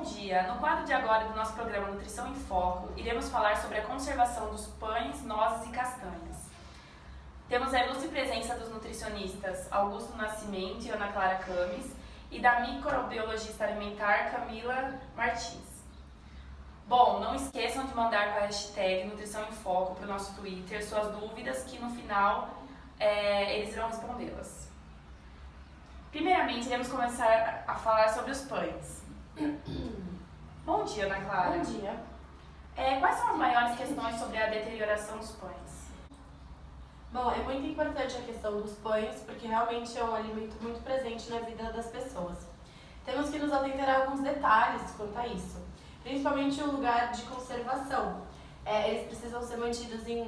dia! No quadro de agora do nosso programa Nutrição em Foco, iremos falar sobre a conservação dos pães, nozes e castanhas. Temos a ilustre presença dos nutricionistas Augusto Nascimento e Ana Clara Camis e da microbiologista alimentar Camila Martins. Bom, não esqueçam de mandar para a hashtag Nutrição em Foco para o nosso Twitter suas dúvidas que no final eles irão respondê-las. Primeiramente, iremos começar a falar sobre os pães. Bom dia, Ana Clara. Bom dia. Quais são as maiores questões sobre a deterioração dos pães? Bom, é muito importante a questão dos pães, porque realmente é um alimento muito presente na vida das pessoas. Temos que nos atentar a alguns detalhes quanto a isso, principalmente o lugar de conservação. Eles precisam ser mantidos em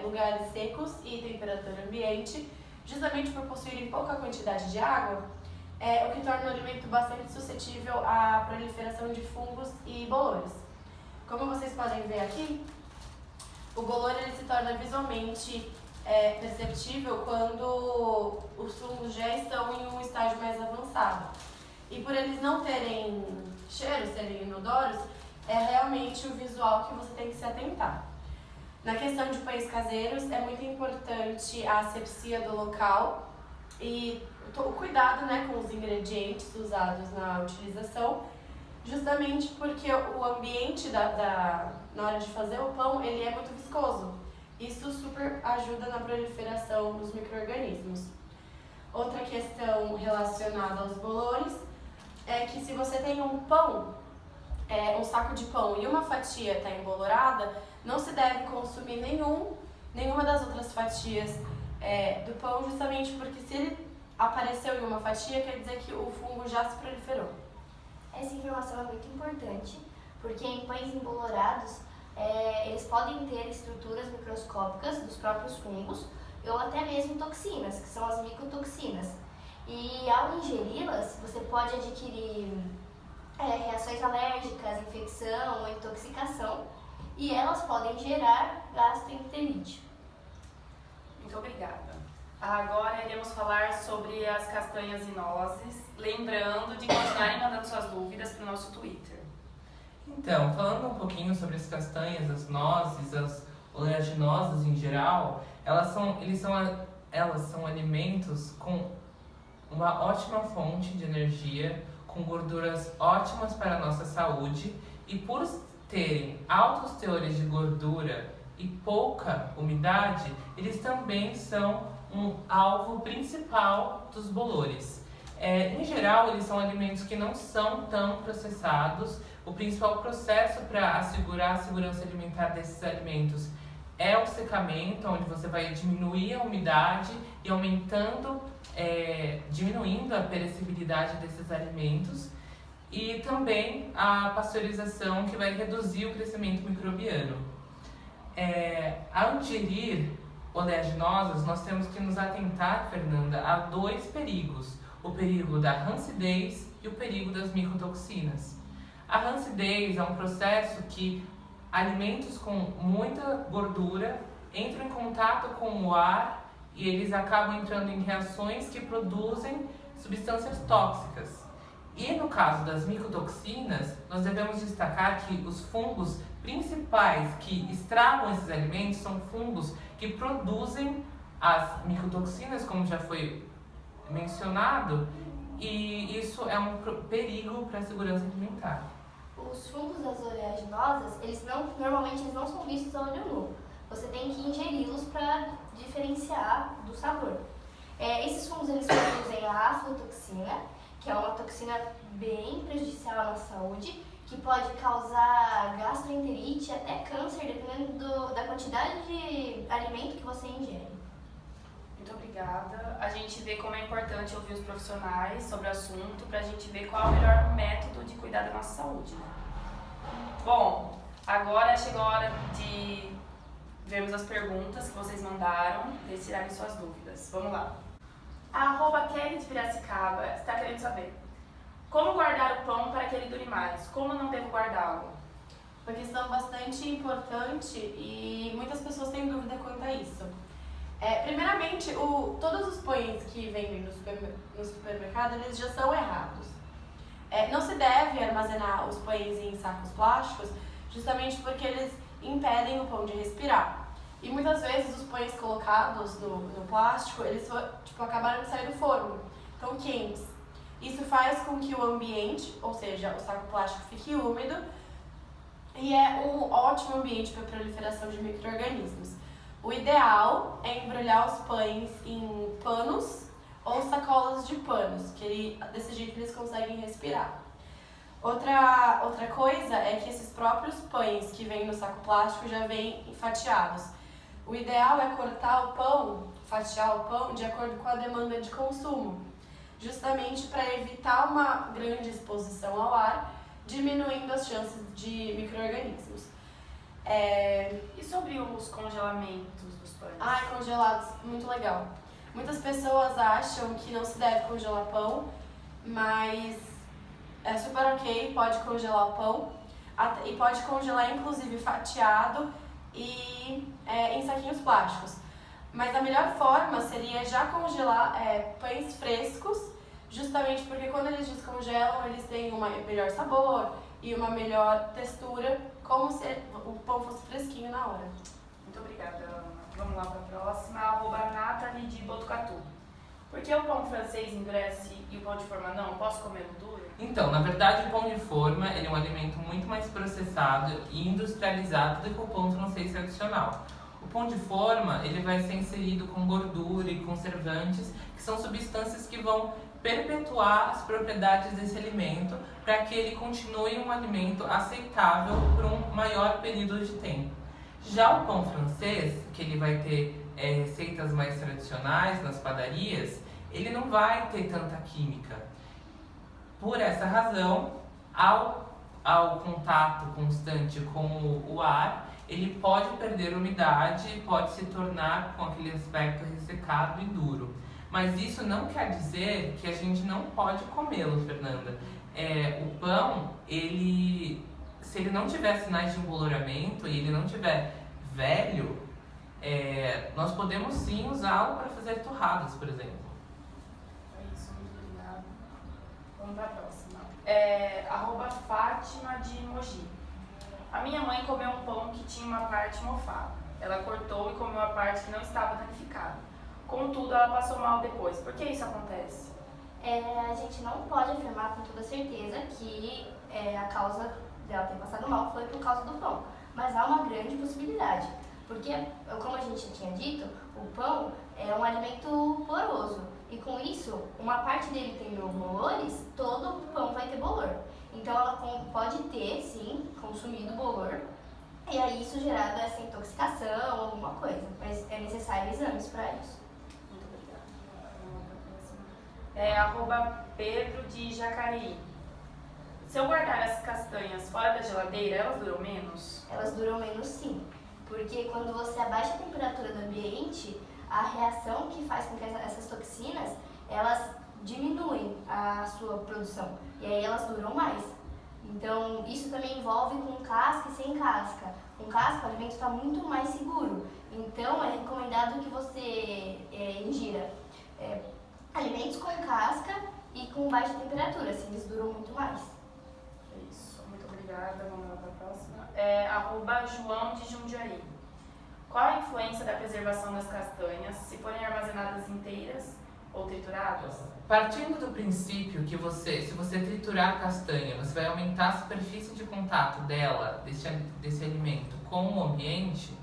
lugares secos e temperatura ambiente, justamente por possuírem pouca quantidade de água, o que torna o alimento bastante suscetível à proliferação de fungos e bolores. Como vocês podem ver aqui, o bolor ele se torna visualmente perceptível quando os fungos já estão em um estágio mais avançado. E por eles não terem cheiro, serem inodoros, é realmente o visual que você tem que se atentar. Na questão de pães caseiros, é muito importante a asepsia do local e o cuidado, com os ingredientes usados na utilização, justamente porque o ambiente na hora de fazer o pão ele é muito viscoso. Isso super ajuda na proliferação dos micro-organismos. Outra questão relacionada aos bolores é que se você tem um pão, um saco de pão e uma fatia está embolorada, não se deve consumir nenhuma das outras fatias do pão, justamente porque se ele apareceu em uma fatia, quer dizer que o fungo já se proliferou. Essa informação é muito importante, porque em pães embolorados, eles podem ter estruturas microscópicas dos próprios fungos ou até mesmo toxinas, que são as micotoxinas. E ao ingeri-las, você pode adquirir reações alérgicas, infecção ou intoxicação, e elas podem gerar gastroenterite. Muito obrigada. Agora iremos falar sobre as castanhas e nozes, lembrando de continuarem mandando suas dúvidas para o nosso Twitter. Então, falando um pouquinho sobre as castanhas, as nozes, as oleaginosas em geral, elas são alimentos com uma ótima fonte de energia, com gorduras ótimas para a nossa saúde, e por terem altos teores de gordura e pouca umidade, eles também são um alvo principal dos bolores. Em geral, eles são alimentos que não são tão processados. O principal processo para assegurar a segurança alimentar desses alimentos é o secamento, onde você vai diminuir a umidade e diminuindo a perecibilidade desses alimentos, e também a pasteurização, que vai reduzir o crescimento microbiano. Ao ingerir oleaginosas, nós temos que nos atentar, Fernanda, a dois perigos: o perigo da rancidez e o perigo das micotoxinas. A rancidez é um processo que alimentos com muita gordura entram em contato com o ar e eles acabam entrando em reações que produzem substâncias tóxicas. E no caso das micotoxinas, nós devemos destacar que os fungos principais que estragam esses alimentos são fungos que produzem as micotoxinas, como já foi mencionado, e isso é um perigo para a segurança alimentar. Os fungos das oleaginosas, normalmente eles não são vistos a olho nu. Você tem que ingeri-los para diferenciar do sabor. Esses fungos eles produzem a aflotoxina, que é uma toxina bem prejudicial à nossa saúde, que pode causar gastroenterite e até câncer, dependendo da quantidade de alimento que você ingere. Muito obrigada. A gente vê como é importante ouvir os profissionais sobre o assunto, para a gente ver qual é o melhor método de cuidar da nossa saúde. Bom, agora chegou a hora de vermos as perguntas que vocês mandaram, de tirarem suas dúvidas. Vamos lá. A @Kelly de Piracicaba está querendo saber: como guardar o pão para que ele dure mais? Como não devo guardá-lo? Uma questão bastante importante e muitas pessoas têm dúvida quanto a isso. Primeiramente, todos os pães que vendem no supermercado, eles já são errados. Não se deve armazenar os pães em sacos plásticos, justamente porque eles impedem o pão de respirar. E muitas vezes os pães colocados no plástico, eles acabaram de sair do forno, estão quentes. Isso faz com que o ambiente, ou seja, o saco plástico, fique úmido e é um ótimo ambiente para a proliferação de micro-organismos. O ideal é embrulhar os pães em panos ou sacolas de panos, desse jeito eles conseguem respirar. Outra coisa é que esses próprios pães que vêm no saco plástico já vêm fatiados. O ideal é cortar o pão, fatiar o pão de acordo com a demanda de consumo, justamente para evitar uma grande exposição ao ar, diminuindo as chances de micro-organismos. E sobre os congelamentos dos pães? Congelados, muito legal. Muitas pessoas acham que não se deve congelar pão, mas é super ok, pode congelar o pão e pode congelar inclusive fatiado e em saquinhos plásticos. Mas a melhor forma seria já congelar pães frescos, justamente porque quando eles descongelam eles têm um melhor sabor e uma melhor textura, como se o pão fosse fresquinho na hora. Muito obrigada, Ana. Vamos lá para a próxima, @Nathalie de Botucatu. Por que o pão francês endurece e o pão de forma não? Posso comê-lo duro? Então, na verdade, o pão de forma ele é um alimento muito mais processado e industrializado do que o pão francês tradicional. O pão de forma ele vai ser inserido com gordura e conservantes, que são substâncias que vão perpetuar as propriedades desse alimento para que ele continue um alimento aceitável por um maior período de tempo. Já o pão francês, que ele vai ter receitas mais tradicionais nas padarias, ele não vai ter tanta química. Por essa razão, ao contato constante com o ar, ele pode perder umidade e pode se tornar com aquele aspecto ressecado e duro. Mas isso não quer dizer que a gente não pode comê-lo, Fernanda. O pão, se ele não tiver sinais de emboloramento e ele não tiver velho, nós podemos sim usá-lo para fazer torradas, por exemplo. É isso, muito obrigada. Vamos para a próxima. @Fátima de Mogi. A minha mãe comeu um pão que tinha uma parte mofada. Ela cortou e comeu a parte que não estava danificada. Contudo, ela passou mal depois. Por que isso acontece? A gente não pode afirmar com toda certeza que a causa dela ter passado mal foi por causa do pão. Mas há uma grande possibilidade. Porque, como a gente já tinha dito, o pão é um alimento poroso. E com isso, uma parte dele tem bolores, todo o pão vai ter bolor. Então ela pode ter, sim, consumido bolor. E aí isso gerado essa intoxicação, alguma coisa. Mas é necessário exames para isso. Muito obrigada. @Pedro de Jacareí. Se eu guardar as castanhas fora da geladeira, elas duram menos? Elas duram menos, sim. Porque quando você abaixa a temperatura do ambiente, a reação que faz com que essas toxinas, elas diminuem a sua produção. E aí elas duram mais. Então, isso também envolve com casca e sem casca. Com casca, o alimento está muito mais seguro. Então, é recomendado que você ingira alimentos com casca e com baixa temperatura, assim eles duram muito mais. É isso, muito obrigada. Vamos lá para a próxima. @João de Jundiaí. Qual a influência da preservação das castanhas se forem armazenadas inteiras ou trituradas? Partindo do princípio que se você triturar a castanha, você vai aumentar a superfície de contato dela, desse alimento, com o ambiente,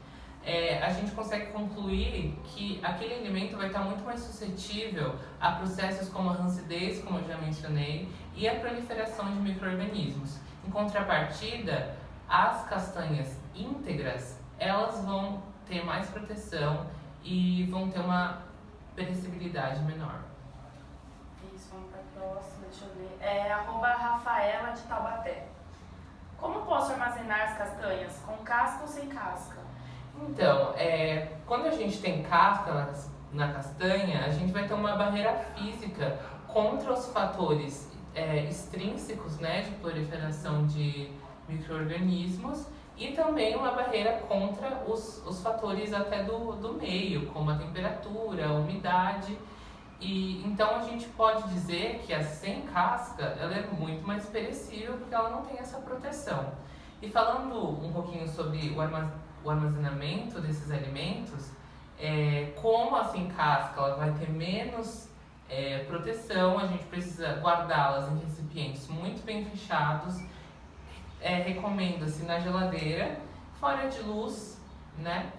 a gente consegue concluir que aquele alimento vai estar muito mais suscetível a processos como a rancidez, como eu já mencionei, e a proliferação de micro-organismos. Em contrapartida, as castanhas íntegras, elas vão ter mais proteção e vão ter uma perecibilidade menor. Isso, vamos para a próxima, deixa eu ver. @Rafaela de Taubaté. Como posso armazenar as castanhas? Com casca ou sem casca? Então, quando a gente tem casca na castanha, a gente vai ter uma barreira física contra os fatores extrínsecos, né, de proliferação de micro-organismos, e também uma barreira contra os fatores até do meio, como a temperatura, a umidade. E então a gente pode dizer que a sem casca ela é muito mais perecível porque ela não tem essa proteção. E falando um pouquinho sobre o armazenamento desses alimentos, como a sem casca ela vai ter menos proteção, a gente precisa guardá-las em recipientes muito bem fechados. Recomenda-se na geladeira, fora de luz, né?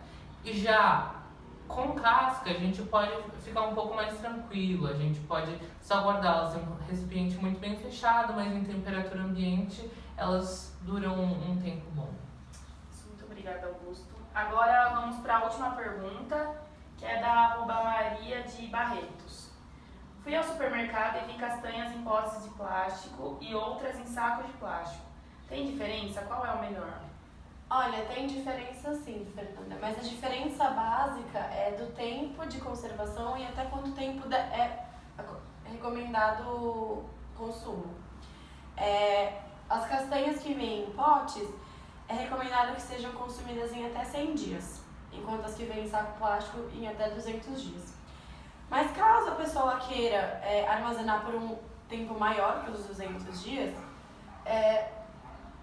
E já com casca a gente pode ficar um pouco mais tranquilo, a gente pode só guardá-las em um recipiente muito bem fechado, mas em temperatura ambiente elas duram um tempo bom. Muito obrigada, Augusto. Agora vamos para a última pergunta, que é da @Maria de Barretos. Fui ao supermercado e vi castanhas em potes de plástico e outras em sacos de plástico. Tem diferença? Qual é o melhor? Olha, tem diferença sim, Fernanda, mas a diferença básica é do tempo de conservação e até quanto tempo é recomendado consumo. As castanhas que vêm em potes, é recomendado que sejam consumidas em até 100 dias, enquanto as que vêm em saco plástico em até 200 dias. Mas caso a pessoa queira armazenar por um tempo maior que os 200 dias, é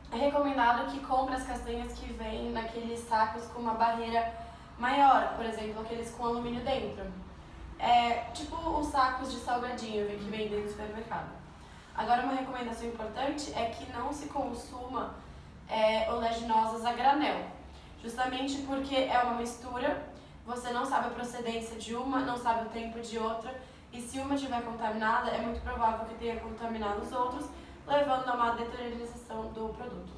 recomendado que compre as castanhas que vêm naqueles sacos com uma barreira maior, por exemplo, aqueles com alumínio dentro. Tipo os sacos de salgadinho que vem dentro do supermercado. Agora, uma recomendação importante é que não se consuma oleaginosas a granel, justamente porque é uma mistura, você não sabe a procedência de uma, não sabe o tempo de outra, e se uma estiver contaminada, é muito provável que tenha contaminado os outros, levando a uma deteriorização do produto.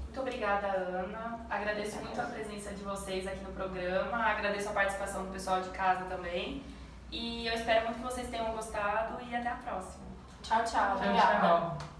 Muito obrigada, Ana. Agradeço muito a presença de vocês aqui no programa, agradeço a participação do pessoal de casa também, e eu espero muito que vocês tenham gostado e até a próxima. Tchau, tchau. Tchau, tchau.